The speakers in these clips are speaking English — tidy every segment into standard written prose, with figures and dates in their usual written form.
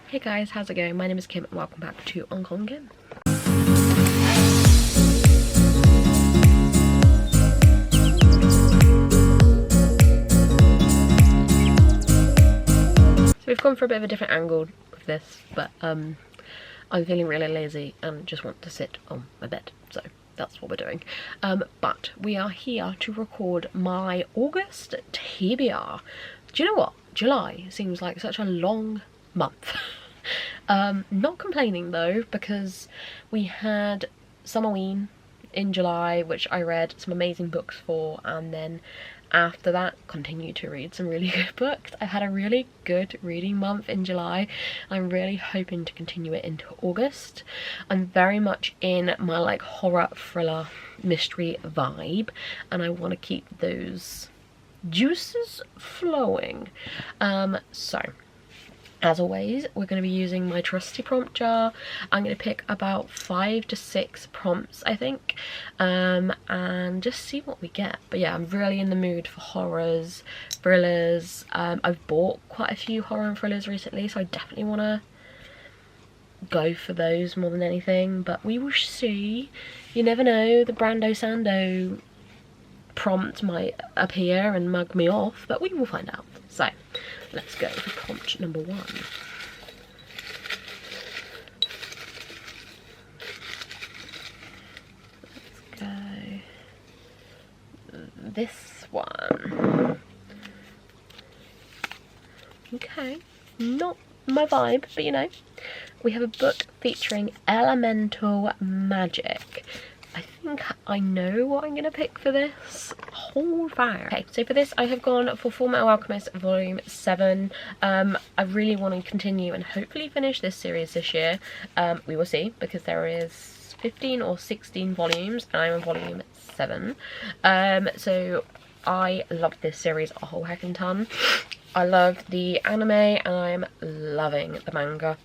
Hey guys, how's it going? My name is Kim and welcome back to Uncommonkim. So we've gone for a bit of a different angle with this, but I'm feeling really lazy and just want to sit on my bed, so that's what we're doing. But we are here to record my August TBR. Do you know what? July seems like such a long month. Not complaining though, because we had Summerween in July, which I read some amazing books for, and then after that continued to read some really good books. I had a really good reading month in July. I'm really hoping to continue it into August. I'm very much in my like horror thriller mystery vibe, and I want to keep those juices flowing. So as always, we're going to be using my trusty prompt jar. I'm going to pick about 5 to 6 prompts, I think, and just see what we get. But yeah, I'm really in the mood for horrors, thrillers. I've bought quite a few horror and thrillers recently, so I definitely want to go for those more than anything. But we will see. You never know, the Brando Sando prompt might appear and mug me off, but we will find out. So let's go for prompt number 1. Let's go this one. Okay, not my vibe, but you know, we have a book featuring elemental magic. I think I know what I'm going to pick for this. Hold fire. Okay, so for this I have gone for Fullmetal Alchemist Volume 7. I really want to continue and hopefully finish this series this year. We will see, because there is 15 or 16 volumes and I'm on volume 7. So I loved this series a whole heckin' ton. I loved the anime and I'm loving the manga.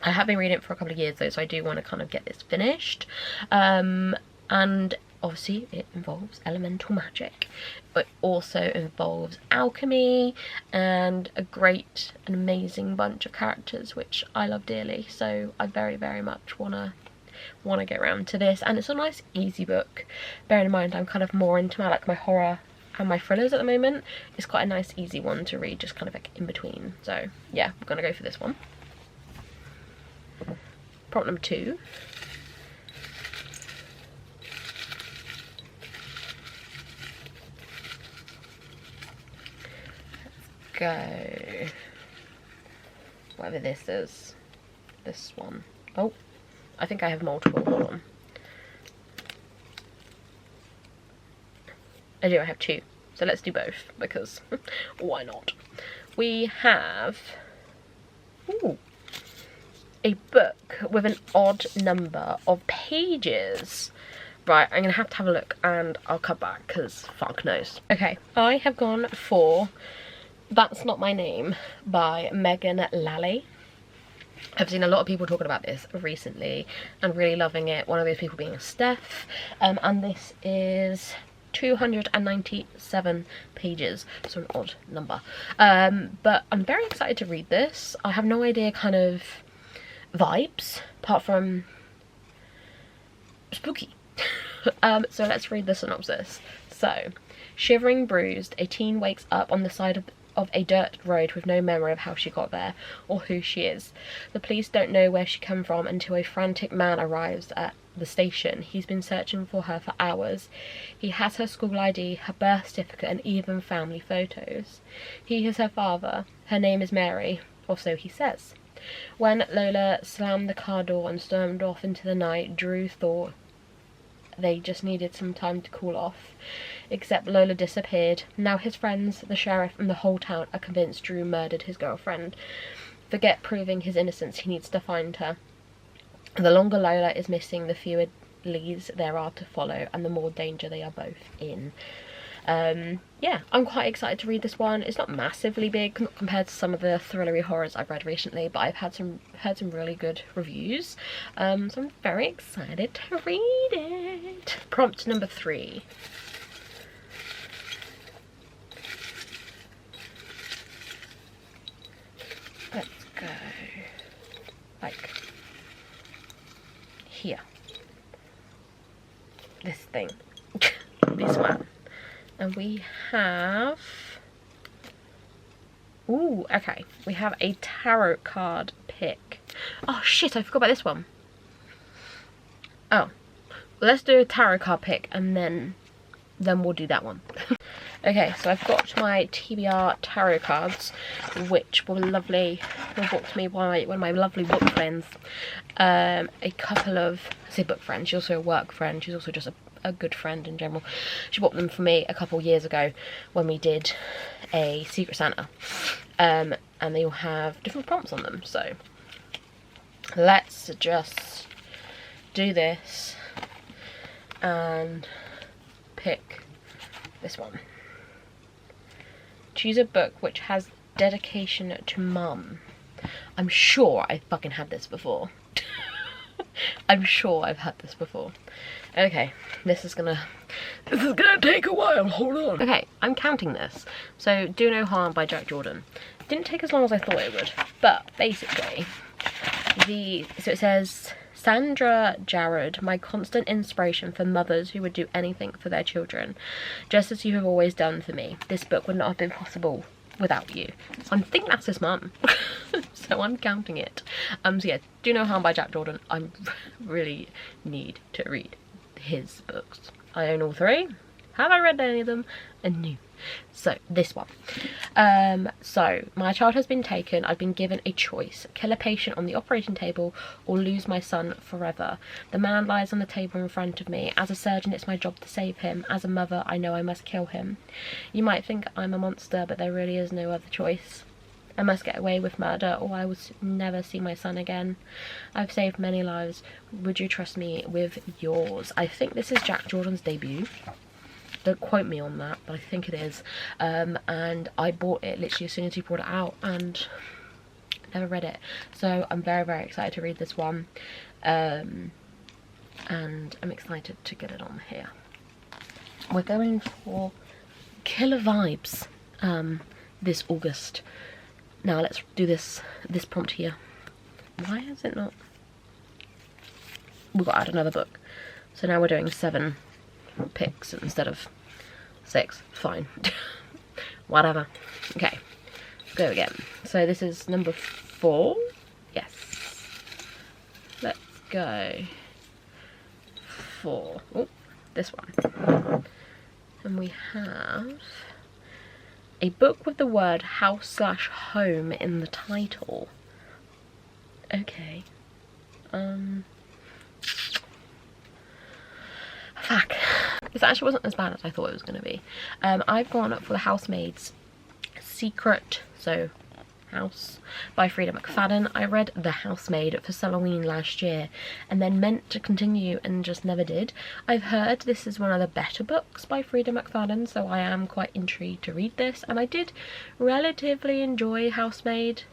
I have been reading it for a couple of years though, so I do want to kind of get this finished. And obviously it involves elemental magic. It also involves alchemy and a great and amazing bunch of characters, which I love dearly. So I very, very much want to get around to this. And it's a nice, easy book. Bearing in mind I'm kind of more into my horror and my thrillers at the moment. It's quite a nice, easy one to read, just kind of like in between. So yeah, I'm gonna go for this one. Prompt number 2. Let's go. Whatever this is. This one. Oh, I think I have multiple. Hold on. I do, I have 2. So let's do both, because why not? We have... Ooh. A book with an odd number of pages. Right, I'm gonna have to have a look and I'll come back because fuck knows. Okay, I have gone for That's Not My Name by Megan Lally. I've seen a lot of people talking about this recently and really loving it. One of those people being Steph. And this is 297 pages, so an odd number. But I'm very excited to read this. I have no idea kind of vibes apart from spooky. So let's read the synopsis. So, shivering, bruised, a teen wakes up on the side of a dirt road with no memory of how she got there or who she is. The police don't know where she came from until a frantic man arrives at the station. He's been searching for her for hours. He has her school ID, her birth certificate, and even family photos. He is her father. Her name is Mary, or so he says. When Lola slammed the car door and stormed off into the night, Drew thought they just needed some time to cool off. Except Lola disappeared. Now his friends, the sheriff, and the whole town are convinced Drew murdered his girlfriend. Forget proving his innocence, he needs to find her. The longer Lola is missing, the fewer leads there are to follow, and the more danger they are both in. Yeah, I'm quite excited to read this one. It's not massively big, not compared to some of the thrillery horrors I've read recently, but I've heard some really good reviews. So I'm very excited to read it. Prompt number 3. go like here. This thing. This one. And we have... Ooh, okay. We have a tarot card pick. Oh shit, I forgot about this one. Oh. Well, let's do a tarot card pick and then we'll do that one. Okay, so I've got my TBR tarot cards, which were lovely. Were brought to me by one of my lovely book friends. A couple of, I say book friends, she's also a work friend. She's also just a good friend in general. She bought them for me a couple of years ago when we did a Secret Santa. And they all have different prompts on them. So let's just do this and pick this one. Choose a book which has dedication to mum. I'm sure I've fucking had this before. I'm sure I've had this before. Okay, this is gonna take a while, hold on. Okay, I'm counting this. So, Do No Harm by Jack Jordan. Didn't take as long as I thought it would, but basically, so it says, Sandra Jarrod, my constant inspiration for mothers who would do anything for their children, just as you have always done for me. This book would not have been possible without you. So I think that's his mum. So I'm counting it. So yeah, Do No Harm by Jack Jordan. I really need to read his books. I own all three. Have I read any of them? No. So this one. So my child has been taken. I've been given a choice: kill a patient on the operating table or lose my son forever. The man lies on the table in front of me. As a surgeon, it's my job to save him. As a mother, I know I must kill him. You might think I'm a monster, but there really is no other choice. I must get away with murder or I will never see my son again. I've saved many lives. Would you trust me with yours? I think this is Jack Jordan's debut. Don't quote me on that, but I think it is. And I bought it literally as soon as he brought it out and never read it. So I'm very, very excited to read this one. And I'm excited to get it on here. We're going for killer vibes this August. Now let's do this prompt here. Why is it not? We've got to add another book. So now we're doing 7 picks instead of 6. Fine. Whatever. Okay. Go again. So this is number 4. Yes. Let's go. 4. Oh, this one. And we have a book with the word house/home in the title. Okay. Fuck. This actually wasn't as bad as I thought it was going to be. I've gone up for The Housemaid's Secret, so House, by Frida McFadden. I read The Housemaid for Halloween last year and then meant to continue and just never did. I've heard this is one of the better books by Frida McFadden, so I am quite intrigued to read this, and I did relatively enjoy Housemaid.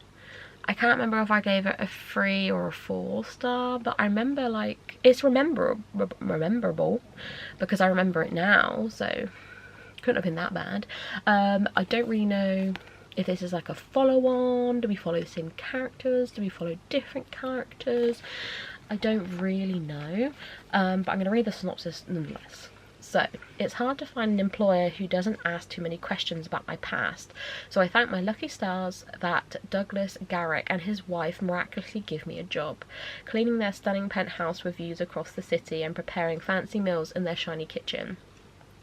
I can't remember if I gave it a 3 or a 4 star, but I remember, like, it's rememberable because I remember it now, so couldn't have been that bad. I don't really know if this is like a follow-on. Do we follow the same characters? Do we follow different characters? I don't really know, but I'm going to read the synopsis nonetheless. So, it's hard to find an employer who doesn't ask too many questions about my past, so I thank my lucky stars that Douglas Garrick and his wife miraculously give me a job, cleaning their stunning penthouse with views across the city and preparing fancy meals in their shiny kitchen.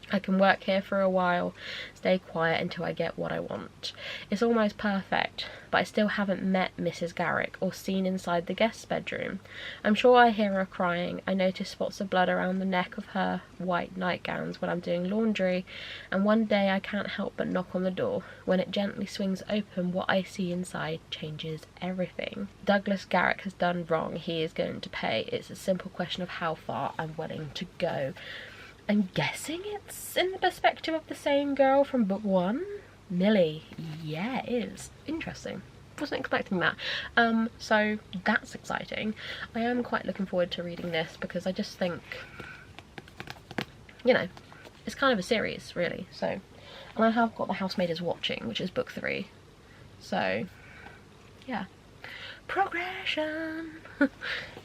I can work here for a while, stay quiet until I get what I want. It's almost perfect, but I still haven't met Mrs. Garrick or seen inside the guest's bedroom. I'm sure I hear her crying. I notice spots of blood around the neck of her white nightgowns when I'm doing laundry, and one day I can't help but knock on the door. When it gently swings open, what I see inside changes everything. Douglas Garrick has done wrong. He is going to pay. It's a simple question of how far I'm willing to go. I'm guessing it's in the perspective of the same girl from book 1, Millie. Yeah, it is. Interesting. Wasn't expecting that. So that's exciting. I am quite looking forward to reading this because I just think, you know, it's kind of a series, really. So, and I have got The Housemaid is Watching, which is book 3. So, yeah. Progression.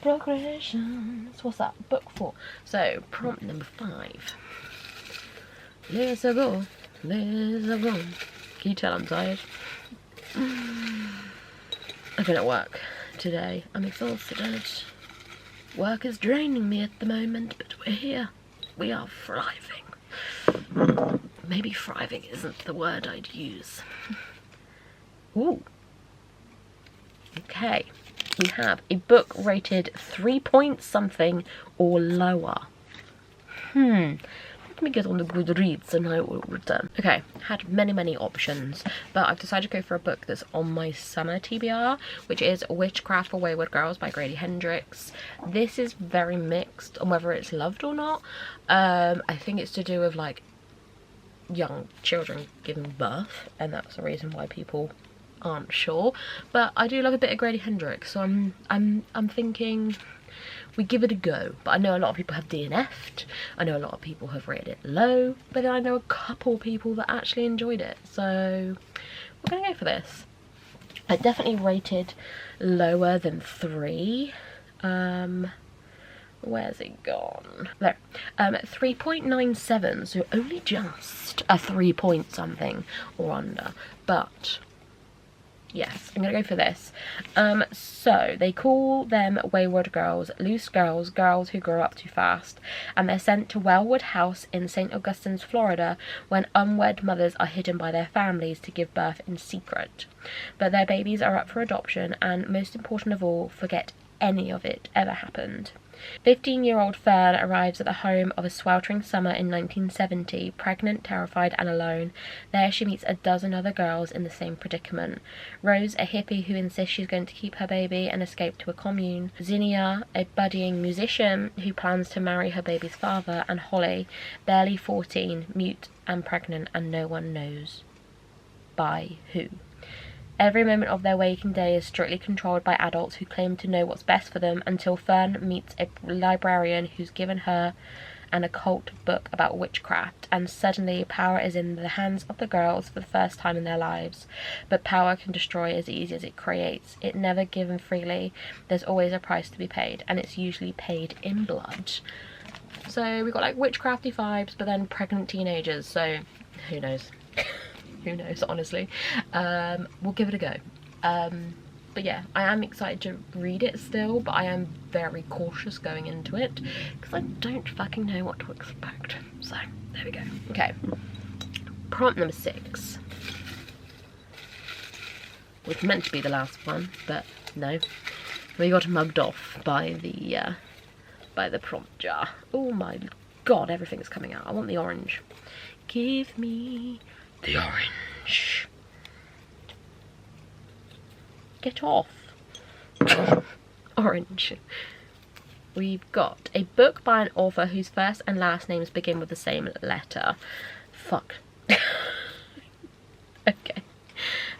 Progressions. What's that? Book 4. So, prompt number 5. Let's go. Let's go. Can you tell I'm tired? I've been at work today. I'm exhausted. Work is draining me at the moment, but we're here. We are thriving. Maybe thriving isn't the word I'd use. Ooh. Okay. We have a book rated 3 point something or lower. Let me get on the Goodreads and I will return. Okay, had many options, but I've decided to go for a book that's on my summer TBR, which is Witchcraft for Wayward Girls by Grady Hendrix. This is very mixed on whether it's loved or not. I think it's to do with like young children giving birth, and that's the reason why people aren't sure. But I do love a bit of Grady Hendrix, so I'm thinking we give it a go. But I know a lot of people have DNF'd, I know a lot of people have rated it low, but then I know a couple people that actually enjoyed it, so we're gonna go for this. I definitely rated lower than 3. Where's it gone? There. 3.97, so only just a 3 point something or under, but yes, I'm gonna go for this. So they call them wayward girls, loose girls, girls who grow up too fast, and they're sent to Wellwood House in St. Augustine's, Florida, when unwed mothers are hidden by their families to give birth in secret. But their babies are up for adoption, and most important of all, forget any of it ever happened. 15-year-old Fern arrives at the home of a sweltering summer in 1970, pregnant, terrified and alone. There she meets a dozen other girls in the same predicament. Rose, a hippie who insists she's going to keep her baby and escape to a commune. Zinnia, a budding musician who plans to marry her baby's father. And Holly, barely 14, mute and pregnant, and no one knows by who. Every moment of their waking day is strictly controlled by adults who claim to know what's best for them, until Fern meets a librarian who's given her an occult book about witchcraft, and suddenly power is in the hands of the girls for the first time in their lives. But power can destroy as easy as it creates. It never given freely. There's always a price to be paid, and it's usually paid in blood. So we've got like witchcrafty vibes, but then pregnant teenagers, so who knows? Who knows, honestly. We'll give it a go. But yeah, I am excited to read it still, but I am very cautious going into it because I don't fucking know what to expect. So there we go. Okay, prompt number 6, which meant to be the last one, but no, we got mugged off by the prompt jar. Oh my god, everything's coming out. I want the orange. Give me the orange. Get off. Orange. We've got a book by an author whose first and last names begin with the same letter. Fuck. Okay.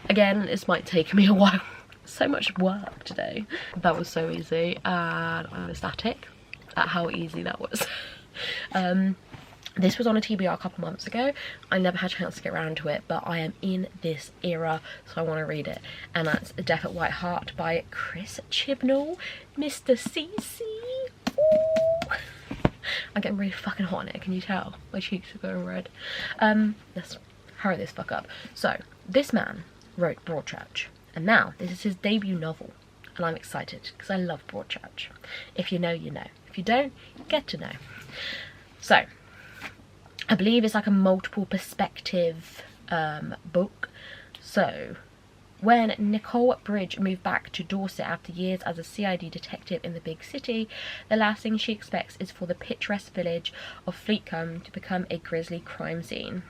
Again, this might take me a while. So much work today. That was so easy, and I'm ecstatic at how easy that was. This was on a TBR a couple months ago. I never had a chance to get around to it, but I am in this era, so I want to read it. And that's A Death at White Hart by Chris Chibnall, Mr. CC. Ooh. I'm getting really fucking hot on it, can you tell? My cheeks are going red. Let's hurry this fuck up. So, this man wrote Broadchurch, and now this is his debut novel. And I'm excited, because I love Broadchurch. If you know, you know. If you don't, get to know. So, I believe it's like a multiple perspective book. So, when Nicole Bridge moved back to Dorset after years as a CID detective in the big city, the last thing she expects is for the picturesque village of Fleetcombe to become a grisly crime scene.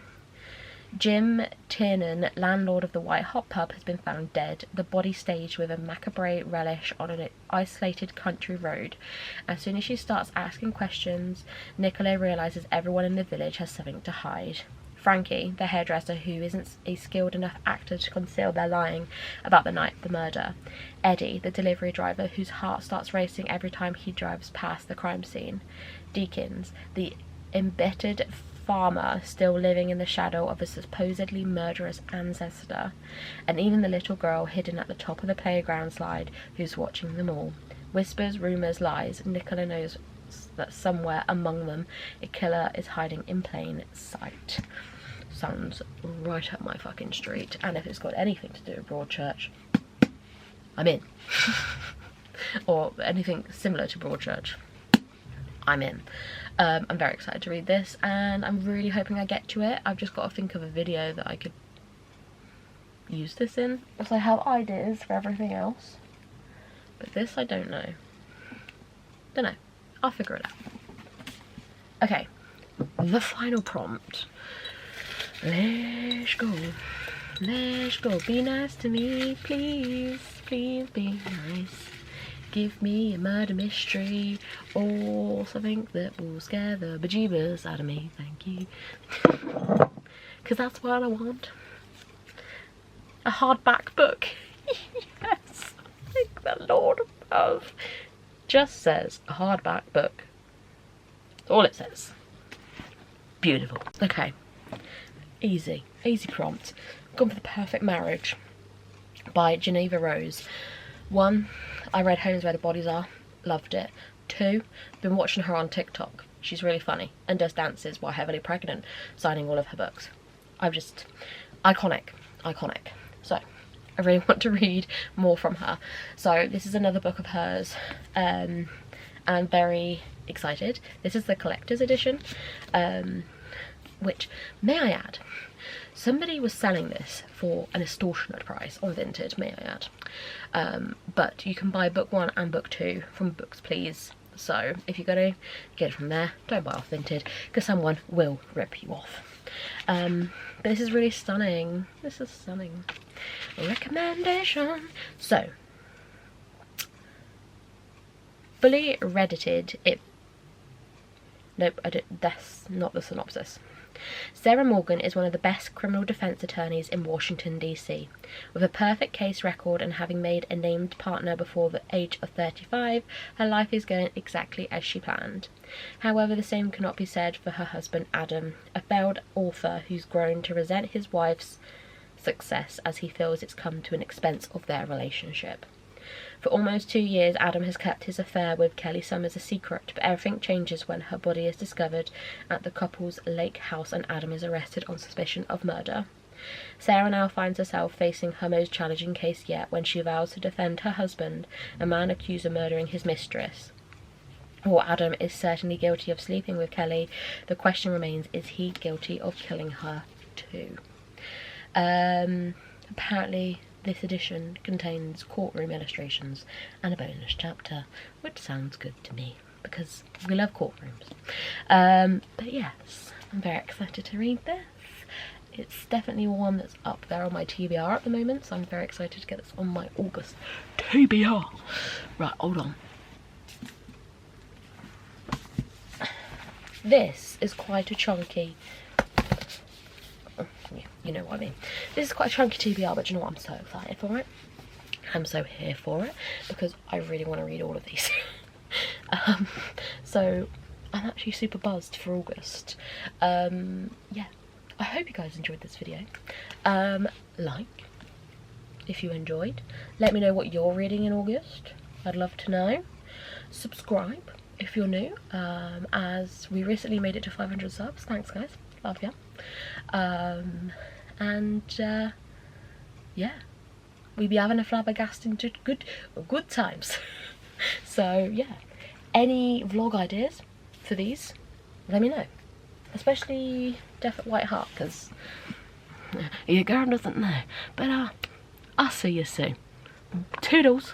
Jim Tiernan, landlord of the White Hot Pub, has been found dead, the body staged with a macabre relish on an isolated country road. As soon as she starts asking questions, Nicola realises everyone in the village has something to hide. Frankie, the hairdresser who isn't a skilled enough actor to conceal their lying about the night of the murder. Eddie, the delivery driver whose heart starts racing every time he drives past the crime scene. Deakins, the embittered farmer still living in the shadow of a supposedly murderous ancestor, and even the little girl hidden at the top of the playground slide who's watching them all. Whispers, rumours, lies. Nicola knows that somewhere among them a killer is hiding in plain sight. Sounds right up my fucking street, and if it's got anything to do with Broadchurch, I'm in. Or anything similar to Broadchurch, I'm in. I'm very excited to read this, and I'm really hoping I get to it. I've just got to think of a video that I could use this in, because I have ideas for everything else, but this I don't know. I'll figure it out. Okay, the final prompt. Let's go. Be nice to me, please. Please be nice. Give me a murder mystery or something that will scare the bejeebers out of me. Thank you. Because that's what I want. A hardback book. Yes. Thank the Lord above. Just says a hardback book. That's all it says. Beautiful. Okay. Easy prompt. Gone for The Perfect Marriage by Geneva Rose. 1, I read Homes Where the Bodies Are, loved it. 2, been watching her on TikTok. She's really funny and does dances while heavily pregnant, signing all of her books. Iconic. So I really want to read more from her. So this is another book of hers, and I'm very excited. This is the collector's edition, which, may I add, somebody was selling this for an extortionate price on Vinted, may I add. But you can buy book 1 and book 2 from Books Please. So if you're going to get it from there, don't buy off Vinted, because someone will rip you off. But this is really stunning. This is stunning. Recommendation. So, fully reddited it. Nope, that's not the synopsis. Sarah Morgan is one of the best criminal defense attorneys in Washington, D.C. With a perfect case record and having made a named partner before the age of 35, her life is going exactly as she planned. However, the same cannot be said for her husband Adam, a failed author who's grown to resent his wife's success as he feels it's come to an expense of their relationship. For almost 2 years, Adam has kept his affair with Kelly Summers a secret, but everything changes when her body is discovered at the couple's lake house and Adam is arrested on suspicion of murder. Sarah now finds herself facing her most challenging case yet when she vows to defend her husband, a man accused of murdering his mistress. While Adam is certainly guilty of sleeping with Kelly, the question remains, is he guilty of killing her too? Apparently this edition contains courtroom illustrations and a bonus chapter, which sounds good to me, because we love courtrooms. But yes, I'm very excited to read this. It's definitely one that's up there on my TBR at the moment, so I'm very excited to get this on my August TBR. Right, hold on. This is quite a chunky, you know what I mean. This is quite a chunky TBR, but you know what, I'm so excited for it. I'm so here for it, because I really want to read all of these. So I'm actually super buzzed for August. Yeah, I hope you guys enjoyed this video. Like, if you enjoyed. Let me know what you're reading in August. I'd love to know. Subscribe if you're new, as we recently made it to 500 subs. Thanks guys, love ya. Yeah, we be having a flabbergasting good times. So yeah, any vlog ideas for these, let me know, especially Death at White Hart, because your girl doesn't know. But I'll see you soon. Toodles.